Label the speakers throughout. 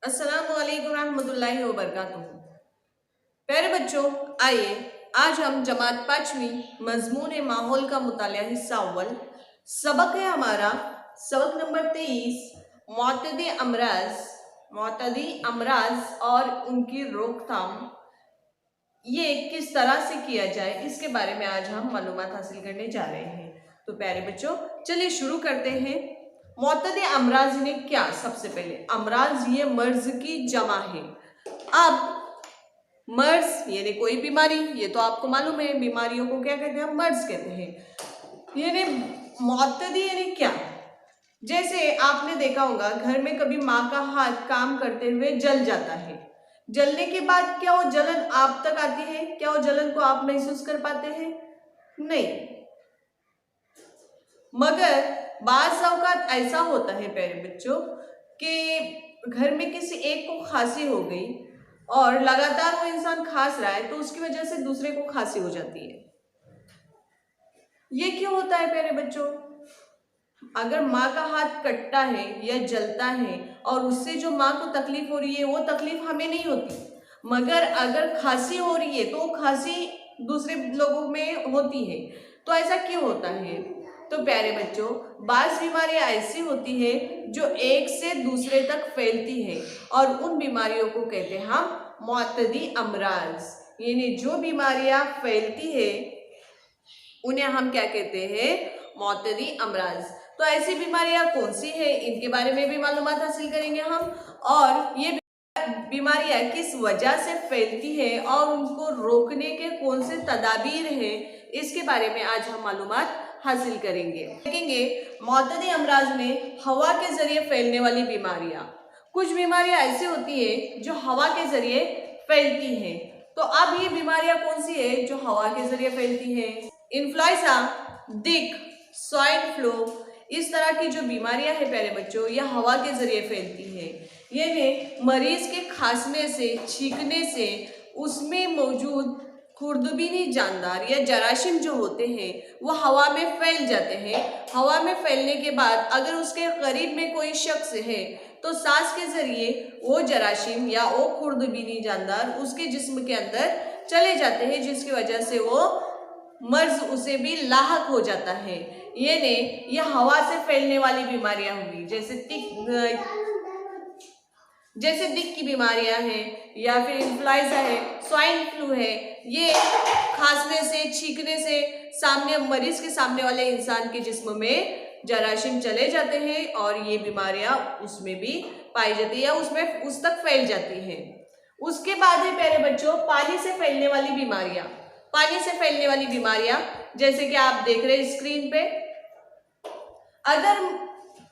Speaker 1: अस्सलाम वालेकुम रहमतुल्लाहि व बरकातुहू। प्यारे बच्चों, आइए आज हम जमात पाँचवीं मजमून माहौल का मुतालिया हिस्सा अव्वल सबक है हमारा सबक नंबर 23 मोतदी अमराज और उनकी रोकथाम ये किस तरह से किया जाए इसके बारे में आज हम मालूमात हासिल करने जा रहे हैं। तो प्यारे बच्चों, चलिए शुरू करते हैं। मोतद अमराज ने क्या, सबसे पहले अमराज ये मर्ज की जमा है। अब मर्ज यानी कोई बीमारी, ये तो आपको मालूम है बीमारियों को क्या कहते हैं, हम मर्ज कहते हैं। यानी मोतदी यानी क्या, जैसे आपने देखा होगा घर में कभी माँ का हाथ काम करते हुए जल जाता है, जलने के बाद क्या वो जलन आप तक आती है? क्या वो जलन को आप महसूस कर पाते हैं? नहीं। मगर बाज़ औक़ात ऐसा होता है प्यारे बच्चों कि घर में किसी एक को खांसी हो गई और लगातार वो इंसान खांस रहा है तो उसकी वजह से दूसरे को खांसी हो जाती है। ये क्यों होता है प्यारे बच्चों? अगर माँ का हाथ कटता है या जलता है और उससे जो माँ को तकलीफ हो रही है वो तकलीफ हमें नहीं होती, मगर अगर खांसी हो रही है तो वो खांसी दूसरे लोगों में होती है। तो ऐसा क्यों होता है? तो प्यारे बच्चों, बाज़ बीमारियाँ ऐसी होती है जो एक से दूसरे तक फैलती है और उन बीमारियों को कहते हैं हम मुअत्तदी अमराज। यानी जो बीमारियाँ फैलती है उन्हें हम क्या कहते हैं? मुअत्तदी अमराज। तो ऐसी बीमारियां कौन सी है, इनके बारे में भी मालूमात हासिल करेंगे हम, और ये बीमारियां किस वजह से फैलती है और उनको रोकने के कौन से तदाबीर हैं, इसके बारे में आज हम मालूमात हासिल करेंगे। देखेंगे मुअत्तदी अमराज में हवा के जरिए फैलने वाली बीमारियां। कुछ बीमारियां ऐसी होती है जो हवा के जरिए फैलती हैं। तो अब ये बीमारियां कौन सी है जो हवा के जरिए फैलती है? इन्फ्लुएंजा, दिक, स्वाइन फ्लू, इस तरह की जो बीमारियां हैं प्यारे बच्चों, यह हवा के जरिए फैलती है। यानी मरीज के खांसने से, छींकने से उसमें मौजूद खुर्दबीनी जानदार या जराशीम जो होते हैं वो हवा में फैल जाते हैं। हवा में फैलने के बाद अगर उसके करीब में कोई शख्स है तो सांस के जरिए वो जराशीम या वो खुर्दबीनी जानदार उसके जिस्म के अंदर चले जाते हैं, जिसकी वजह से वो मर्ज उसे भी लाहक हो जाता है। यानी यह हवा से फैलने वाली बीमारियां होंगी, जैसे दिक की बीमारियां हैं या फिर इन्फ्लुएंजा है, स्वाइन फ्लू है। ये खांसने से, छींकने से सामने मरीज के सामने वाले इंसान के जिस्म में जराशीम चले जाते हैं और ये बीमारियां उसमें भी पाई जाती है या उसमें उस तक फैल जाती हैं। उसके बाद है प्यारे बच्चों पानी से फैलने वाली बीमारियां। पानी से फैलने वाली बीमारियां जैसे कि आप देख रहे हैं स्क्रीन पे, अगर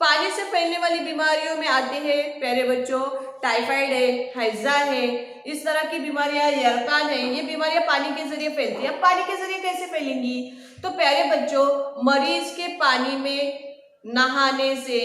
Speaker 1: पानी से फैलने वाली बीमारियों में आते हैं प्यारे बच्चों टाइफाइड है, हैजा है, इस तरह की बीमारियां, यरकान है, ये बीमारियां पानी के जरिए फैलती है। अब पानी के जरिए कैसे फैलेंगी? तो प्यारे बच्चों मरीज के पानी में नहाने से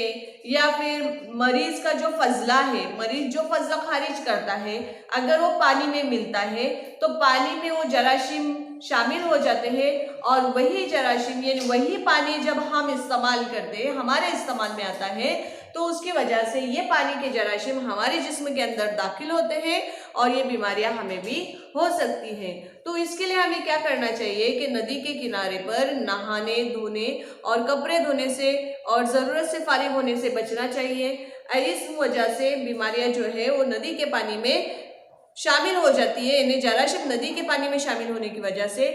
Speaker 1: या फिर मरीज का जो फजला है, मरीज जो फजला खारिज करता है, अगर वो पानी में मिलता है तो पानी में वो जराशीम शामिल हो जाते हैं और वही जराशीम यानी वही पानी जब हम इस्तेमाल करते हैं, हमारे इस्तेमाल में आता है, तो उसकी वजह से ये पानी के जराशीम हमारे जिस्म के अंदर दाखिल होते हैं और ये बीमारियां हमें भी हो सकती हैं। तो इसके लिए हमें क्या करना चाहिए कि नदी के किनारे पर नहाने, धोने और कपड़े धोने से और ज़रूरत से फारिग होने से बचना चाहिए। इस वजह से बीमारियां जो है वो नदी के पानी में शामिल हो जाती है। यानी जराशीम नदी के पानी में शामिल होने की वजह से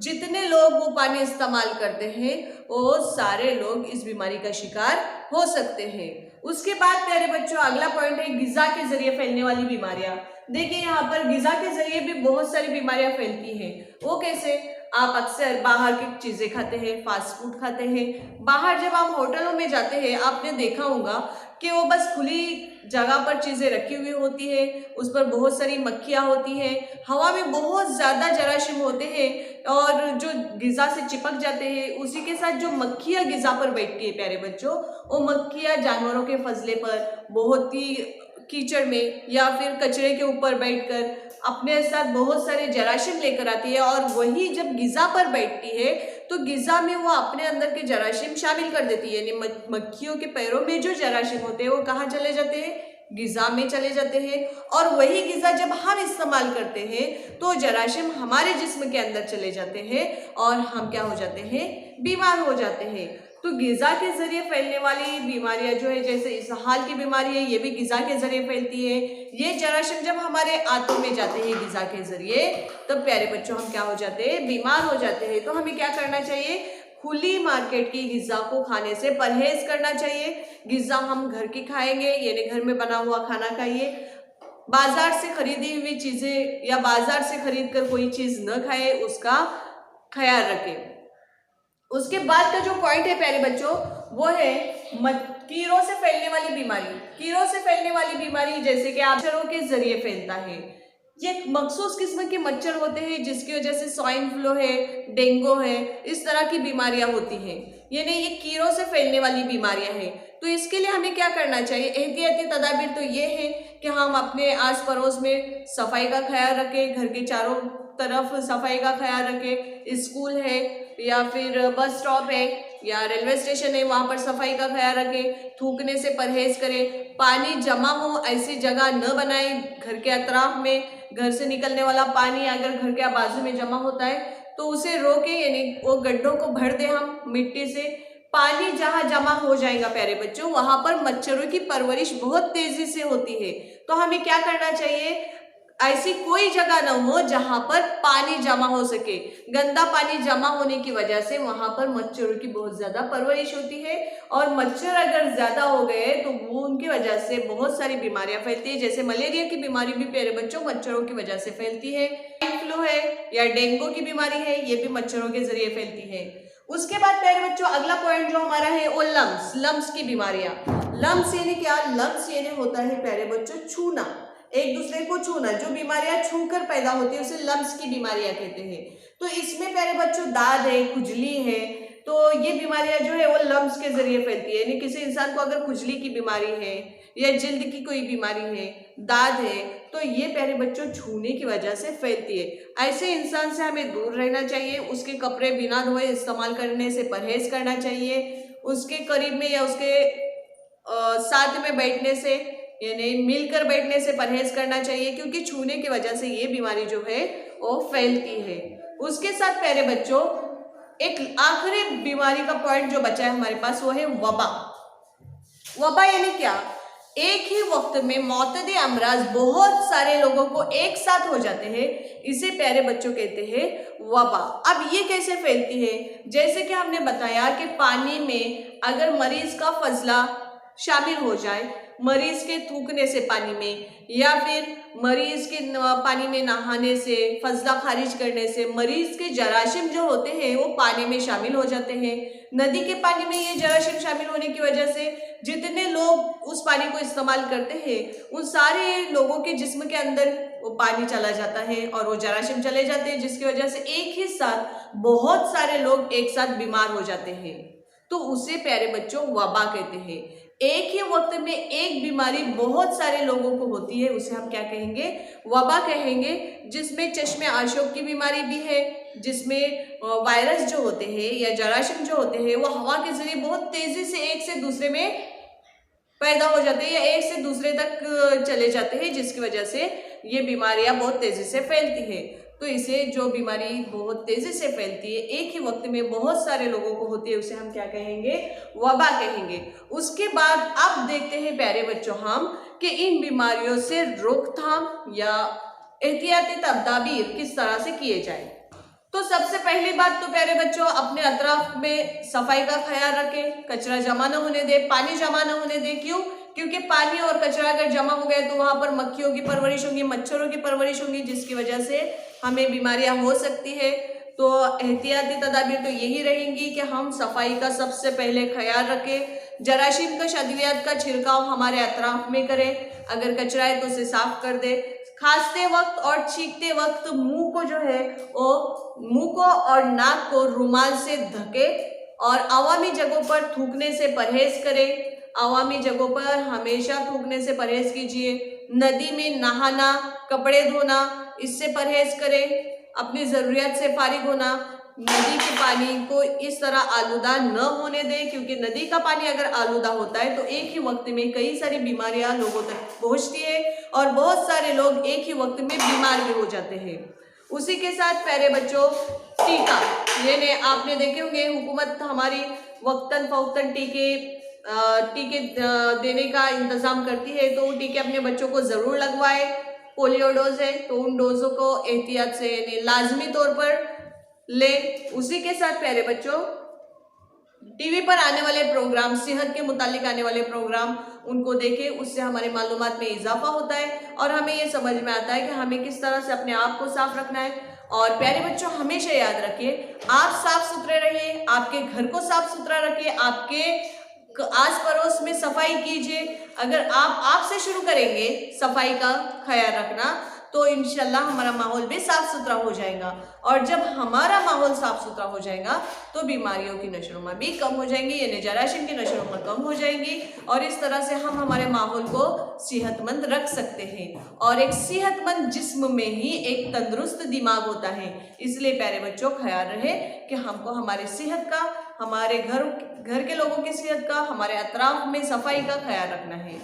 Speaker 1: जितने लोग वो पानी इस्तेमाल करते हैं वो सारे लोग इस बीमारी का शिकार हो सकते हैं। उसके बाद प्यारे बच्चों अगला पॉइंट है गिज़ा के जरिए फैलने वाली बीमारियां। देखिए यहाँ पर गिज़ा के जरिए भी बहुत सारी बीमारियां फैलती हैं। वो कैसे? आप अक्सर बाहर की चीज़ें खाते हैं, फास्ट फूड खाते हैं। बाहर जब आप होटलों में जाते हैं आपने देखा होगा कि वो बस खुली जगह पर चीज़ें रखी हुई होती है, उस पर बहुत सारी मक्खियाँ होती हैं, हवा में बहुत ज़्यादा जराशीम होते हैं और जो गिज़ा से चिपक जाते हैं, उसी के साथ जो मक्खियाँ गिज़ा पर बैठती है प्यारे बच्चों, वो मक्खियाँ जानवरों के फजले पर बहुत ही कीचड़ में या फिर कचरे के ऊपर बैठकर अपने साथ बहुत सारे जराशीम लेकर आती है और वही जब गिज़ा पर बैठती है तो गिज़ा में वो अपने अंदर के जराशीम शामिल कर देती है। यानी मक्खियों के पैरों में जो जराशीम होते हैं वो कहाँ चले जाते हैं? ग़िज़ा में चले जाते हैं और वही ग़िज़ा जब हम इस्तेमाल करते हैं तो जरासीम हमारे जिस्म के अंदर चले जाते हैं और हम क्या हो जाते हैं, बीमार हो जाते हैं। तो ग़िज़ा के ज़रिए फैलने वाली बीमारियां जो है, जैसे इसहाल की बीमारी है, ये भी ग़िज़ा के ज़रिए फैलती है। ये जरासीम जब हमारे आंतों में जाते हैं ग़िज़ा के ज़रिए, तब प्यारे बच्चों हम क्या हो जाते हैं, बीमार हो जाते हैं। तो हमें क्या करना चाहिए, खुली मार्केट की ग़िज़ा को खाने से परहेज करना चाहिए। ग़िज़ा हम घर की खाएंगे, यानी घर में बना हुआ खाना खाइए। बाजार से खरीदी हुई चीज़ें या बाजार से खरीद कर कोई चीज़ न खाए, उसका ख्याल रखें। उसके बाद का जो पॉइंट है प्यारे बच्चों, वो है कीड़ों से फैलने वाली बीमारी। कीड़ों से फैलने वाली बीमारी जैसे कि मच्छरों के जरिए फैलता है। ये मखसूस किस्म के मच्छर होते हैं जिसकी वजह से स्वाइन फ्लू है, डेंगू है, इस तरह की बीमारियां होती हैं। यानी ये कीड़ों से फैलने वाली बीमारियां हैं। तो इसके लिए हमें क्या करना चाहिए, एहतियाती तदाबीर तो ये है कि हम अपने आस पड़ोस में सफाई का ख्याल रखें, घर के चारों तरफ सफाई का ख्याल रखें। स्कूल है या फिर बस स्टॉप है या रेलवे स्टेशन है, वहाँ पर सफाई का ख्याल रखें। थूकने से परहेज करें। पानी जमा हो ऐसी जगह न बनाएं घर के अतराफ में। घर से निकलने वाला पानी अगर घर के बाजू में जमा होता है तो उसे रोकें, यानी वो गड्ढों को भर दें हम मिट्टी से। पानी जहाँ जमा हो जाएगा प्यारे बच्चों, वहाँ पर मच्छरों की परवरिश बहुत तेजी से होती है। तो हमें क्या करना चाहिए, ऐसी कोई जगह न हो जहां पर पानी जमा हो सके। गंदा पानी जमा होने की वजह से वहां पर मच्छरों की बहुत ज्यादा परवरिश होती है और मच्छर अगर ज्यादा हो गए तो वो उनकी वजह से बहुत सारी बीमारियां फैलती है। जैसे मलेरिया की बीमारी भी प्यारे बच्चों मच्छरों की वजह से फैलती है। स्वाइन फ्लू है या डेंगू की बीमारी है, ये भी मच्छरों के जरिए फैलती है। उसके बाद प्यारे बच्चों अगला पॉइंट जो हमारा है वो लम्स की बीमारियां। लम्स यानी क्या, लम्स यानी होता है प्यारे बच्चों छूना, एक दूसरे को छूना। जो बीमारियां छूकर पैदा होती है उसे लम्स की बीमारियां कहते हैं। तो इसमें प्यारे बच्चों दाद है, खुजली है, तो ये बीमारियां जो है वो लम्स के जरिए फैलती है। यानी किसी इंसान को अगर खुजली की बीमारी है या जल्द की कोई बीमारी है, दाद है, तो ये प्यारे बच्चों छूने की वजह से फैलती है। ऐसे इंसान से हमें दूर रहना चाहिए। उसके कपड़े बिना धोए इस्तेमाल करने से परहेज करना चाहिए। उसके करीब में या उसके साथ में बैठने से यानी मिलकर बैठने से परहेज करना चाहिए, क्योंकि छूने की वजह से ये बीमारी जो है वो फैलती है। उसके साथ प्यारे बच्चों एक आखिरी बीमारी का पॉइंट जो बचा है हमारे पास वो है वबा। वबा यानी क्या, एक ही वक्त में मौतदे अमराज बहुत सारे लोगों को एक साथ हो जाते हैं, इसे प्यारे बच्चों कहते हैं वबा। अब ये कैसे फैलती है, जैसे कि हमने बताया कि पानी में अगर मरीज का फजला शामिल हो जाए, मरीज के थूकने से पानी में या फिर मरीज के पानी में नहाने से, फजला खारिज करने से मरीज के जरासीम जो होते हैं वो पानी में शामिल हो जाते हैं। नदी के पानी में ये जरासीम शामिल होने की वजह से जितने लोग उस पानी को इस्तेमाल करते हैं उन सारे लोगों के जिस्म के अंदर वो पानी चला जाता है और वो जरासीम चले जाते हैं, जिसकी वजह से एक ही साथ बहुत सारे लोग एक साथ बीमार हो जाते हैं। तो उसे प्यारे बच्चों वबा कहते हैं। एक ही वक्त में एक बीमारी बहुत सारे लोगों को होती है, उसे हम क्या कहेंगे, वबा कहेंगे। जिसमें चश्मे आशोक की बीमारी भी है, जिसमें वायरस जो होते हैं या जरासीम जो होते हैं वो हवा के जरिए बहुत तेजी से एक से दूसरे में पैदा हो जाते हैं या एक से दूसरे तक चले जाते हैं, जिसकी वजह से ये बीमारियां बहुत तेजी से फैलती है। तो इसे जो बीमारी बहुत तेजी से फैलती है, एक ही वक्त में बहुत सारे लोगों को होती है, उसे हम क्या कहेंगे, वबा कहेंगे। उसके बाद अब देखते हैं प्यारे बच्चों हम कि इन बीमारियों से रोकथाम या एहतियाती तदाबीर किस तरह से किए जाए। तो सबसे पहली बात तो प्यारे बच्चों अपने अतराफ में सफाई का ख्याल रखें, कचरा जमा न होने दे, पानी जमा न होने दे। क्यों? क्योंकि पानी और कचरा अगर जमा हो गया तो वहां पर मक्खियों की परवरिश होगी, मच्छरों की परवरिश होगी, जिसकी वजह से हमें बीमारियां हो सकती है। तो एहतियाती तदाबीर तो यही रहेंगी कि हम सफाई का सबसे पहले ख्याल रखें। जरासीम का अद्वियात का छिड़काव हमारे अतराफ में करें, अगर कचरा है तो उसे साफ कर दे। खांसते वक्त और छींकते वक्त मुंह को जो है वो मुंह को और नाक को रुमाल से ढके और अवामी जगहों पर थूकने से परहेज करें। अवामी जगहों पर हमेशा थूकने से परहेज कीजिए। नदी में नहाना, कपड़े धोना, इससे परहेज करें। अपनी ज़रूरियात से फारिग होना, नदी के पानी को इस तरह आलूदा न होने दें, क्योंकि नदी का पानी अगर आलूदा होता है तो एक ही वक्त में कई सारी बीमारियां लोगों तक पहुंचती है और बहुत सारे लोग एक ही वक्त में बीमार भी हो जाते हैं। उसी के साथ प्यारे बच्चों, टीका, ये आपने देखे होंगे, हुकूमत हमारी वक्तन फवक्तन टीके देने का इंतजाम करती है, तो टीके अपने बच्चों को जरूर लगवाए। पोलियो डोज है तो उन डोजों को एहतियात से यानी लाजमी तौर पर ले। उसी के साथ प्यारे बच्चों, टीवी पर आने वाले प्रोग्राम, सेहत के मुतालिक आने वाले प्रोग्राम, उनको देखें, उससे हमारे मालूमात में इजाफा होता है और हमें ये समझ में आता है कि हमें किस तरह से अपने आप को साफ रखना है। और प्यारे बच्चों, हमेशा याद रखिए, आप साफ सुथरे रहिए, आपके घर को साफ सुथरा रखिए, आपके आस पड़ोस में सफाई कीजिए। अगर आप आपसे शुरू करेंगे सफाई का ख्याल रखना, तो इंशाल्लाह हमारा माहौल भी साफ सुथरा हो जाएगा। और जब हमारा माहौल साफ सुथरा हो जाएगा तो बीमारियों की नशोनुमा भी कम हो जाएंगी, यानी जरासीम की नशोनुमा कम हो जाएंगी और इस तरह से हम हमारे माहौल को सेहतमंद रख सकते हैं। और एक सेहतमंद जिस्म में ही एक तंदुरुस्त दिमाग होता है। इसलिए प्यारे बच्चों, ख्याल रहे कि हमको हमारी सेहत का, हमारे घर के लोगों की सेहत का, हमारे अतराफ में सफाई का ख्याल रखना है।